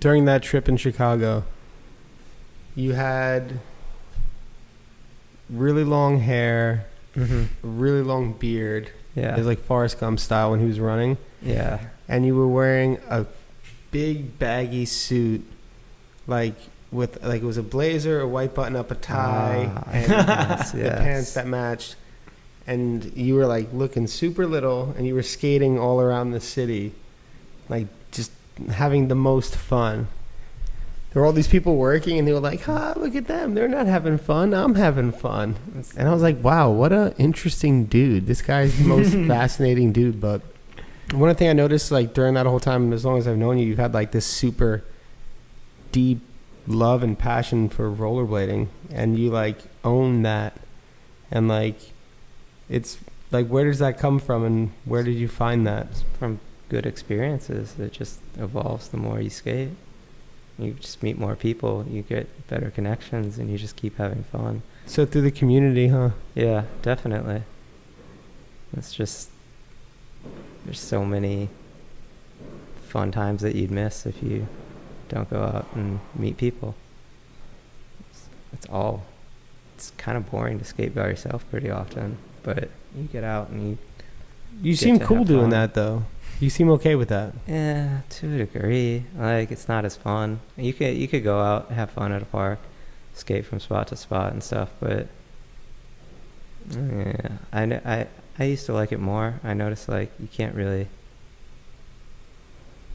during that trip in Chicago, you had really long hair, a really long beard. Yeah. It was like Forrest Gump style when he was running. Yeah. And you were wearing a big baggy suit, like with like it was a blazer, a white button up, a tie, and the pants that matched. And you were like looking super little, and you were skating all around the city, like just having the most fun. There were all these people working, and they were like, look at them. They're not having fun. I'm having fun. And I was like, wow, what a interesting dude. This guy's the most fascinating dude. But one thing I noticed, like during that whole time, as long as I've known you, you've had like this super deep love and passion for rollerblading, and you like own that. And like, it's like, where does that come from, and where did you find that? From good experiences. It just evolves the more you skate. You just meet more people, you get better connections, and you just keep having fun. So through the community, huh? Yeah, definitely. It's just, there's so many fun times that you'd miss if you don't go out and meet people. It's kind of boring to skate by yourself pretty often, but you get out and you seem cool doing that, though. You seem okay with that. Yeah, to a degree. Like, it's not as fun. You could go out, have fun at a park, skate from spot to spot and stuff, but yeah, I used to like it more. I noticed, like, you can't really...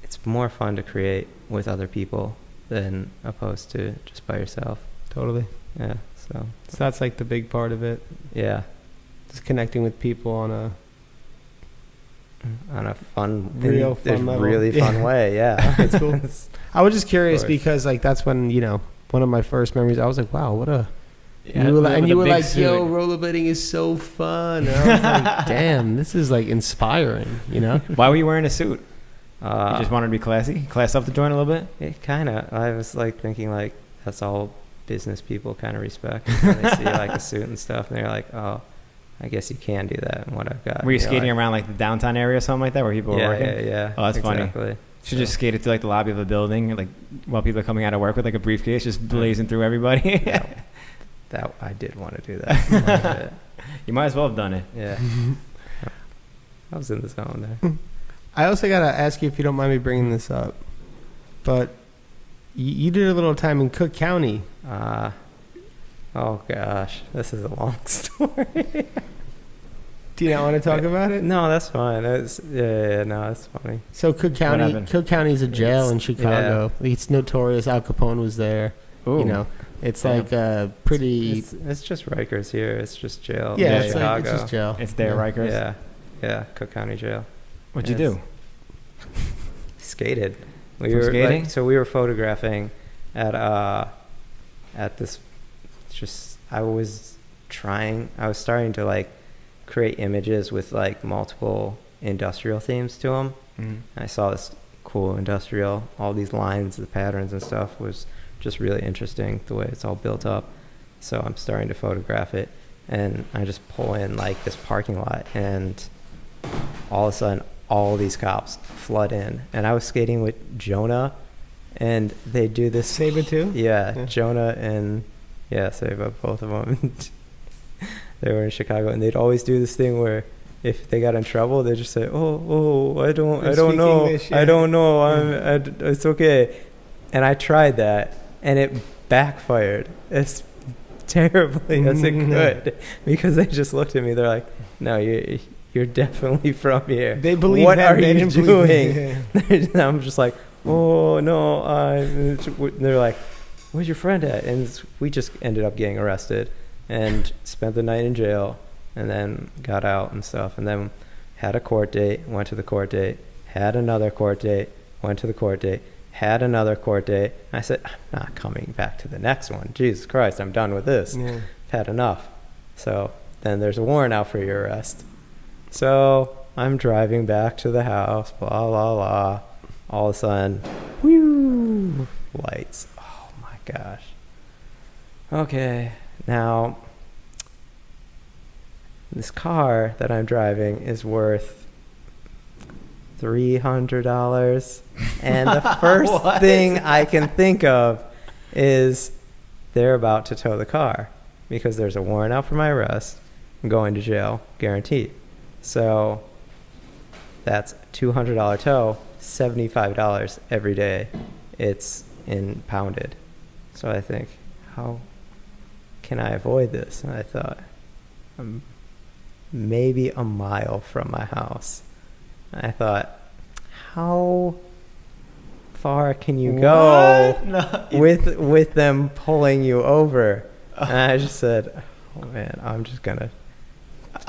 It's more fun to create with other people than opposed to just by yourself. Totally. Yeah, so that's, like, the big part of it. Yeah. Just connecting with people on a fun, real fun level. Really fun way. Yeah. It's cool. I was just curious because like that's when, you know, one of my first memories, I was like, wow, what a... Yeah, you were like, suit. yo, rollerblading is so fun. And I was like, damn, this is like inspiring, you know? Why were you wearing a suit? You just wanted to be classy? Class up the joint a little bit? It kind of. I was like thinking like that's all business people kind of respect. When they see like a suit and stuff, and they're like, oh, I guess you can do that and what I've got. Were you skating around like the downtown area or something like that where people were working? Yeah. Oh, that's funny. Should just skate it through like the lobby of a building, like while people are coming out of work with like a briefcase, just blazing through everybody. That I did want to do that. You might as well have done it. Yeah. I was in the zone there. I also got to ask you if you don't mind me bringing this up, but you did a little time in Cook County. Oh gosh, this is a long story. Do you not want to talk about it? No, that's fine. No, that's funny. So Cook County is a jail in Chicago. Yeah. It's notorious. Al Capone was there. Ooh. You know, it's like pretty. It's just Rikers here. It's just jail. Yeah, it's Chicago. Like, it's just jail. It's there, Rikers. Yeah, Cook County Jail. What'd you do? Skated. We were skating. So we were photographing at this. Just I was starting to like create images with like multiple industrial themes to them. Mm-hmm. I saw this cool industrial, all these lines, the patterns and stuff was just really interesting the way it's all built up. So I'm starting to photograph it, and I just pull in like this parking lot, and all of a sudden all these cops flood in, and I was skating with Jonah, and they do this. Saber too? Yeah, Jonah and Saber, both of them. They were in Chicago, and they'd always do this thing where if they got in trouble, they just say, "Oh, I don't know, English, yeah. I don't know, it's okay." And I tried that, and it backfired as terribly as it could, because they just looked at me. They're like, "No, you're definitely from here. They believe what that, are you doing?" And I'm just like, "Oh no!" They're like, "Where's your friend at?" And we just ended up getting arrested and spent the night in jail, and then got out and stuff, and then had a court date, went to the court date, had another court date, went to the court date, had another court date. I said, I'm not coming back to the next one. Jesus Christ, I'm done with this. Yeah. I've had enough. So then there's a warrant out for your arrest. So I'm driving back to the house, blah, blah, blah. All of a sudden, whoo, lights. Oh my gosh. Okay, now this car that I'm driving is worth $300. And the first thing I can think of is they're about to tow the car because there's a warrant out for my arrest. I'm going to jail, guaranteed. So that's $200 tow, $75 every day. It's impounded. So I think, how can I avoid this? And I thought, maybe a mile from my house. And I thought, how far can you go with them pulling you over? And I just said, oh man, I'm just gonna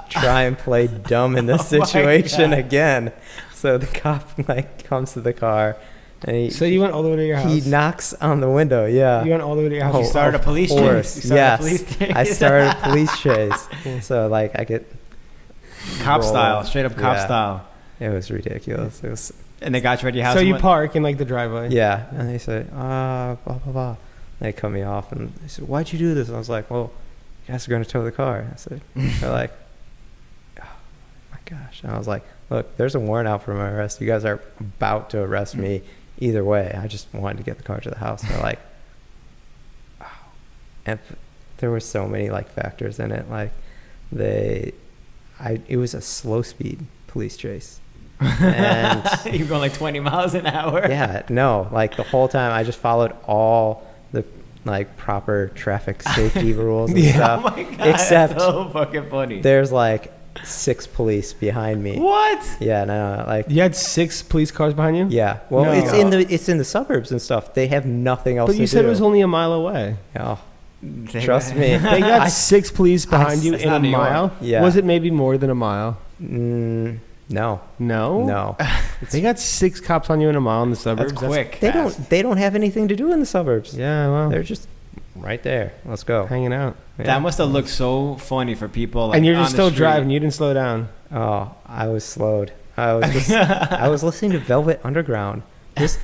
try and play dumb in this situation again. So the cop like comes to the car, and so you went all the way to your house? He knocks on the window. Yeah. You went all the way to your house. You started a police chase. Yes, I started a police chase. So like I get cop style, straight up cop style. It was ridiculous. It was. And they got you at your house. So you park in like the driveway. Yeah, and they say, blah blah blah. They cut me off, and they said, "Why'd you do this?" And I was like, "Well, you guys are going to tow the car." And I said, "They're like, oh my gosh." And I was like, "Look, there's a warrant out for my arrest. You guys are about to arrest me either way. I just wanted to get the car to the house." And they're like, oh. And there were so many like factors in it. Like it was a slow speed police chase. And you were going like 20 miles an hour. Yeah, no, like the whole time I just followed all the like proper traffic safety rules and stuff. Oh my God, except that's so fucking funny. There's like 6 police behind me. What? Yeah, no, like you had 6 police cars behind you. Yeah, well, No. it's in the suburbs and stuff. They have nothing else. But you to said do. it was only a mile away. Oh, trust me. They got 6 police behind you in a mile. Yeah. Was it maybe more than a mile? No. No. They got 6 cops on you in a mile in the suburbs. That's quick. They don't have anything to do in the suburbs. Yeah, well, they're just right there. Let's go. hanging out. Yeah. That must have looked so funny for people. Like, And you're on just the still street. driving. You didn't slow down. Oh, I was slowed. I was listening to Velvet Underground. Just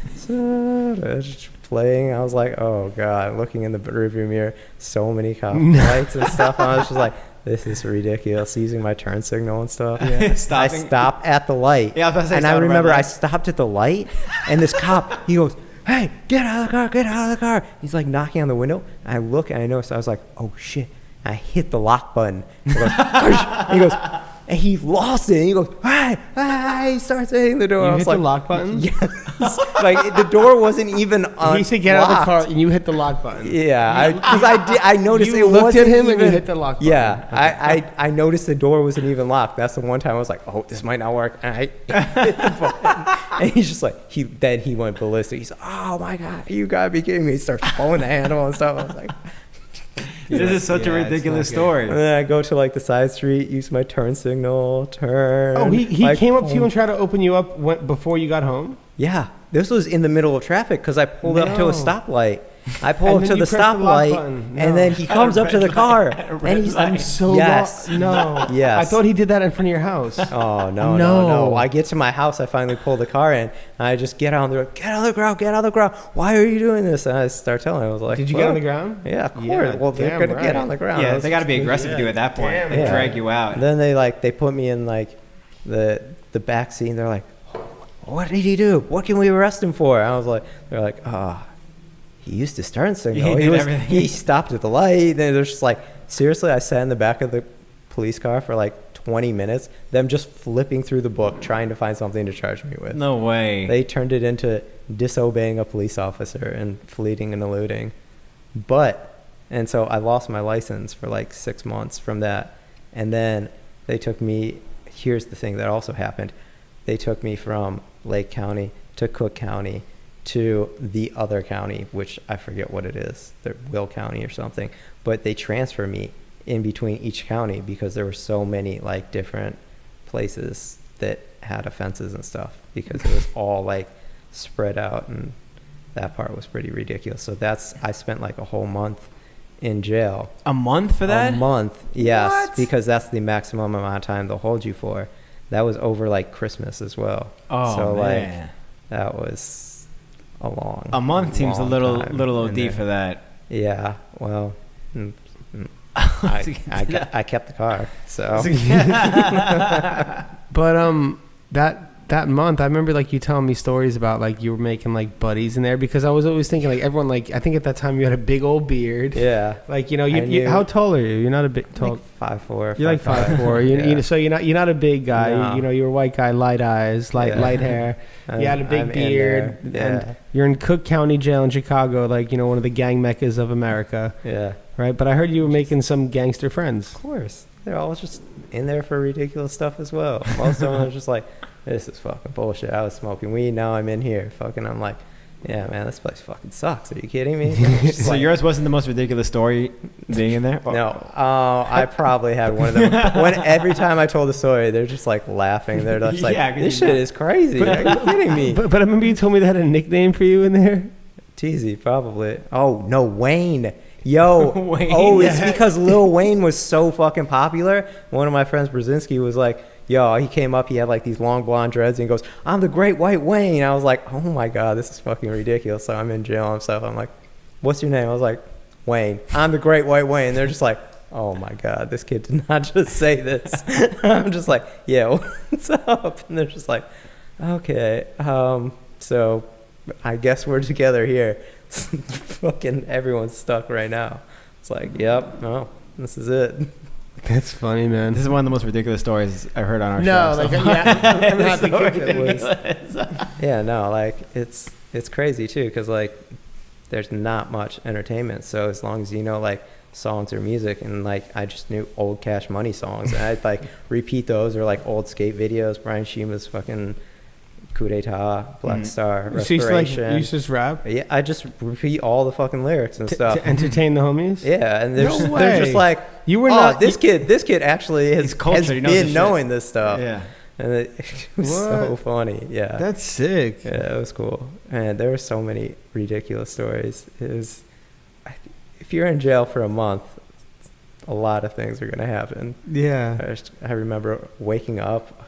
playing. I was like, oh God, looking in the rearview mirror, so many cop lights and stuff. And I was just like, this is ridiculous. Using my turn signal and stuff. Yeah. I stop at the light. Yeah, I was about to say, and I remember I stopped at the light, and this cop, he goes, "Hey, get out of the car, get out of the car." He's like knocking on the window. And I look and I noticed, I was like, oh shit. I hit the lock button. He goes, and he goes, and he lost it. And he goes, hey, he starts hitting the door. You I was hit like, the lock button? Yes. Like the door wasn't even unlocked. He said get out of the car, and you hit the lock button. Yeah, because I noticed You it looked wasn't at him even, and you hit the lock button. Yeah, I noticed the door wasn't even locked. That's the one time I was like, oh, this might not work. And I hit the button. And he's just like, he went ballistic. He's like, oh my God, you gotta be kidding me. He starts pulling the handle and stuff. I was like, This is such a ridiculous story. and then I go to like the side street, use my turn signal, turn. Oh, he like, came up to you and tried to open you up before you got home? Yeah, this was in the middle of traffic because I pulled up to a stoplight. I pull And up then to the you press the lock stoplight, button. and then he comes up to the car, and he's like, I'm so yes. No. Yes. I thought he did that in front of your house. Oh, no. No. I get to my house, I finally pull the car in, and I just get on the road, get on the ground. Why are you doing this? And I start telling him, I was like, Did you get on the ground? Yeah, of course. Yeah, Well, they're going to get on the ground. Yeah, they got to be aggressive with you at that point. They drag you out. And then they put me in like the back seat, and they're like, what did he do? What can we arrest him for? And I was like, they're like, he used to turn signal. He stopped at the light. And they're just like, seriously, I sat in the back of the police car for like 20 minutes, them just flipping through the book, trying to find something to charge me with. No way. They turned it into disobeying a police officer and fleeing and eluding. And so I lost my license for like 6 months from that. And then they took me, here's the thing that also happened. They took me from Lake County to Cook County to the other county, which I forget what it is, Will County or something. But they transfer me in between each county because there were so many like different places that had offenses and stuff because it was all like spread out, and that part was pretty ridiculous. So I spent like a whole month in jail. A month for that? A month, yes, What? because that's the maximum amount of time they'll hold you for. That was over like Christmas as well. Oh, so man. like that was a month seems a little in OD there. for that. Yeah, well, I kept the car, so. But that month, I remember like you telling me stories about like you were making like buddies in there, because I was always thinking like everyone, like I think at that time you had a big old beard. Yeah. Like, you know, you how tall are you? You're not a big tall. Like 5'4". You're like 5'4". You know, so you're not a big guy. No. You know, you're a white guy, light eyes, light hair. You had a big beard. And you're in Cook County Jail in Chicago, like, you know, one of the gang meccas of America. Yeah. Right? But I heard you were making some gangster friends. Of course. They're all just in there for ridiculous stuff as well. Most of them are just like, this is fucking bullshit. I was smoking weed, now I'm in here. Fucking, I'm like, yeah, man, this place fucking sucks. Are you kidding me? So like, yours wasn't the most ridiculous story being in there? No. I probably had one of them. Every time I told the story, they're just like laughing. They're just like, this shit is crazy. Are you kidding me? But I remember you told me they had a nickname for you in there. Teasy, probably. Oh, no, Wayne. Yo, Wayne. Oh, it's because Lil Wayne was so fucking popular. One of my friends, Brzezinski, was like, yo, he came up, he had like these long blonde dreads, and he goes, I'm the great white Wayne. I was like, oh my God, this is fucking ridiculous. So I'm in jail and stuff. I'm like, what's your name? I was like, Wayne. I'm the great white Wayne. And they're just like, oh my God, this kid did not just say this. I'm just like, yeah, what's up? And they're just like, okay, so I guess we're together here. Fucking everyone's stuck right now. It's like, yep, no, this is it. That's funny, man. This is one of the most ridiculous stories I heard on our show. No, like, yeah, I'm not yeah, no, like it's crazy too, because like there's not much entertainment. So as long as you know like songs or music, and like I just knew old Cash Money songs, and I'd like repeat those, or like old skate videos, Brian Shima's fucking Coup d'etat, Black Star, Respiration. You used to just rap? Yeah, I just repeat all the fucking lyrics and stuff. To entertain the homies? Yeah, and they're just like, you were not this kid actually has been knowing this stuff. Yeah. And it was so funny. Yeah. That's sick. Yeah, it was cool. And there were so many ridiculous stories. It was, if you're in jail for a month, a lot of things are going to happen. Yeah. I remember waking up,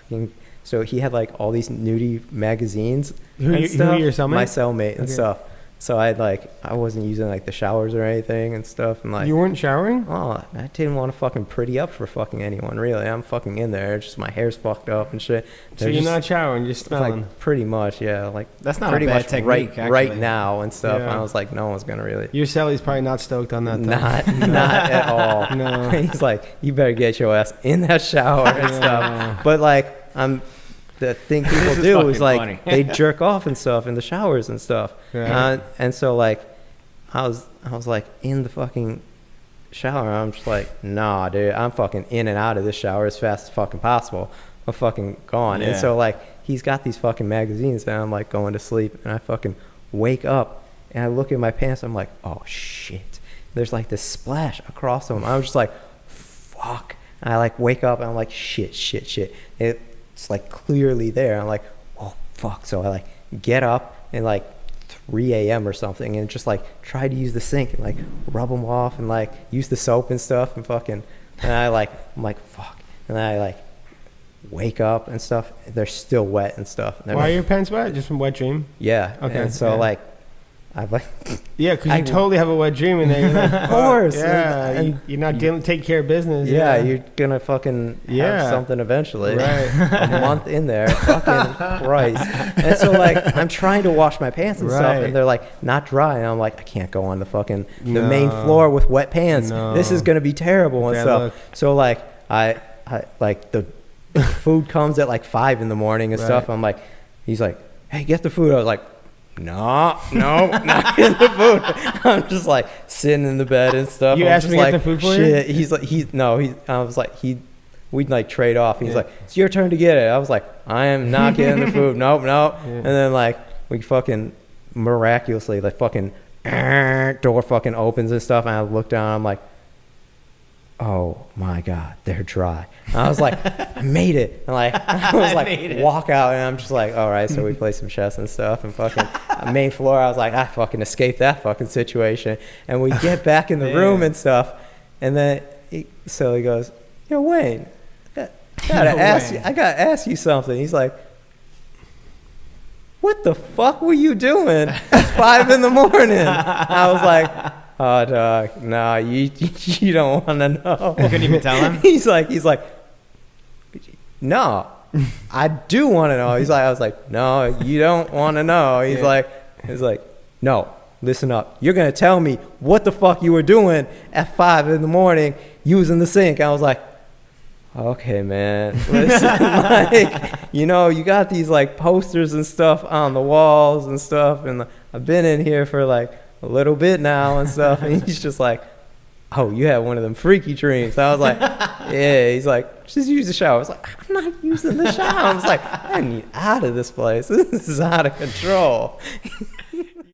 so he had like all these nudie magazines. Who your cellmate? My cellmate and stuff. So I wasn't using like the showers or anything and stuff. And like, you weren't showering? Oh, I didn't want to fucking pretty up for fucking anyone, really. I'm fucking in there. Just my hair's fucked up and shit. So you're not showering, you're smelling? Like, pretty much, yeah. Like that's not pretty a bad much technique, right now and stuff. Yeah. And I was like, no one's gonna really. Your celly's probably not stoked on that. Not at all. No. He's like, you better get your ass in that shower and stuff. But like, the thing people do is like funny. they jerk off and stuff in the showers and stuff. Yeah. And so like I was like in the fucking shower. I'm just like, nah, dude, I'm fucking in and out of this shower as fast as fucking possible. I'm fucking gone. Yeah. And so like he's got these fucking magazines, and I'm like going to sleep, and I fucking wake up and I look at my pants. I'm like, oh shit, there's like this splash across them. I was just like, fuck. And I like wake up and I'm like, shit. It's like clearly there. I'm like, oh fuck. So I like get up and like 3 a.m. or something, and just like try to use the sink and like rub them off and like use the soap and stuff, and fucking, and I'm like fuck. And then I like wake up and stuff, and they're still wet and stuff. And why like, are your pants wet? Just from wet dream? Yeah. Okay. And so like I've like yeah, because you totally have a wet dream in there. Like, of course. Yeah, you're not dealing, take care of business. Yeah, you're gonna fucking have something eventually. Right. A month in there, fucking Christ. And so like I'm trying to wash my pants and stuff, and they're like not dry, and I'm like, I can't go on the main floor with wet pants. No. This is gonna be terrible and stuff. Look. So like I like the food comes at like 5 in the morning and stuff. I'm like, he's like, hey, get the food. I was like, no, not getting the food. I'm just like sitting in the bed and stuff. You asked me to get the food for you? He's like, I was like, we'd like trade off. He's like, it's your turn to get it. I was like, I am not getting the food. Nope. Yeah. And then like we fucking miraculously like fucking door fucking opens and stuff. And I look down. I'm like, oh my God, they're dry. And I was like, I made it. And like, I was like, walk out, and I'm just like, all right. So we play some chess and stuff, and fucking main floor. I was like, I fucking escaped that fucking situation. And we get back in the room and stuff, and then so he goes, yo, Wayne, I gotta ask you something. He's like, what the fuck were you doing at 5 in the morning? I was like, oh, dog, no, you don't want to know. You couldn't even tell him? He's like, no, I do want to know. He's like, I was like, no, you don't want to know. He's like, no, listen up. You're going to tell me what the fuck you were doing at 5 a.m. using the sink. I was like, okay, man, listen, like, you know, you got these like posters and stuff on the walls and stuff. And I've been in here for like a little bit now and stuff. And he's just like, oh, you had one of them freaky dreams. I was like, yeah. He's like, just use the shower. I was like, I'm not using the shower. I was like, I need out of this place. This is out of control.